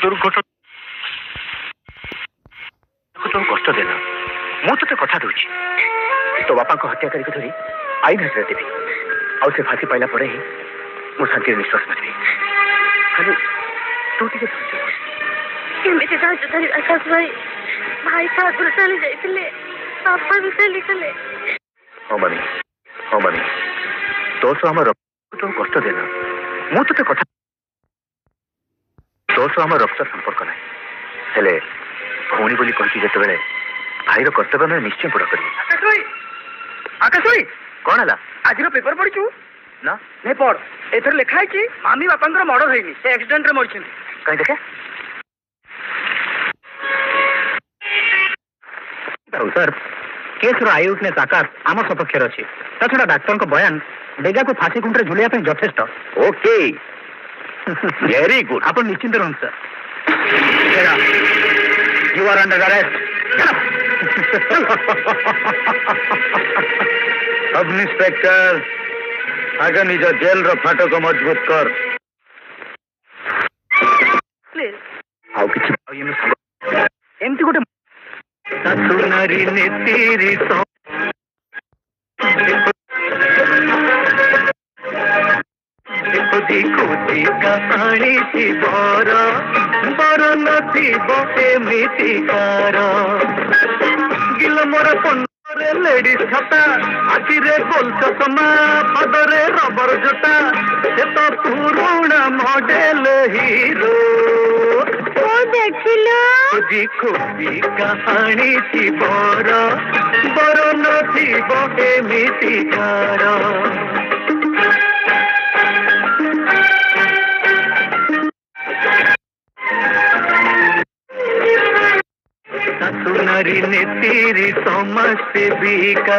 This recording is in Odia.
ଦୁର୍ଘଟଣା କଷ୍ଟ ଦେନା ମୁଁ ତତେ କଥା ଦଉଛି ତୋ ବାପାଙ୍କ ହତ୍ୟାକାରୀକୁ ଧରି ଆଇନ ହାତରେ ଦେବି ଆଉ ସେ ଫାଶୀ ପାଇଲା ପରେ ହିଁ ମୁଁ ଶାନ୍ତିରେ ନିଶ୍ୱାସ ମାରିବି ଖାଲି ତୁ ଟିକେ ଧୈର୍ଯ୍ୟ ଧର। କେମିତି ଧୈର୍ଯ୍ୟ ଧରି ଆକାଶ ଭାଇ ଭାଇ ତ ଆଗରୁ ଚାଲି ଯାଇଥିଲେ ବାପା ବି ଚାଲିଗଲେ। ହଁ ମାମି ତୋ ସହ ଆମ ରକ୍ତ କଷ୍ଟ ଦେନା ମୁଁ ତତେ କଥା ତୋ ସହ ଆମ ରକ୍ତ ସମ୍ପର୍କ ନାହିଁ ହେଲେ ଭଉଣୀ ବୋଲି କହିଛି ଯେତେବେଳେ ଭାଇର କର୍ତ୍ତବ୍ୟ ଆମେ ନିଶ୍ଚୟ ପୂରା କରିବୁ। ଆକାଶ ଭାଇ କଣ ହେଲା ଆଜିର ପେପର ପଢିଛୁ ନା ନେ ପଢ ଏଥର ଲେଖା ହେଇଛି ମାମି ବାପାଙ୍କର ମର୍ଡର ହେଇନି ସେ ଆକ୍ସିଡେଣ୍ଟରେ ମରିଛନ୍ତି। କାହିଁ ଦେଖେ ସାର୍ କେସ୍ର ଆଇ ୱିଟନେସ୍ ଆକାଶ ଆମ ସପକ୍ଷରେ ଅଛି ତା ଛଡ଼ା ଡାକ୍ତରଙ୍କ ବୟାନ ଡେଗାକୁ ଫାଶୀ ଖୁଣ୍ଟରେ ଝୁଲିବା ପାଇଁ ଯଥେଷ୍ଟ। ଓକେ ଭେରି ଗୁଡ୍ ଆପଣ ନିଶ୍ଚିନ୍ତ ରୁହନ୍ତୁ sir you are under arrest. Sub inspector आगे निज जेल रो फाटक मजबूत कर आउ किछि एमती गोटे सुनारी ने तेरी खोजी कहानी थी बर न थी एमिति कार गिल मोर लेडीज खाता आखिरे गोल चषमा पदरे रबर जोटा से तो पुराना मॉडल हीरो ଦେଖିଲ खोजी खोजी कहानी थी बर न थी एमिति कार सुनारी ने तेरी समझ से भी का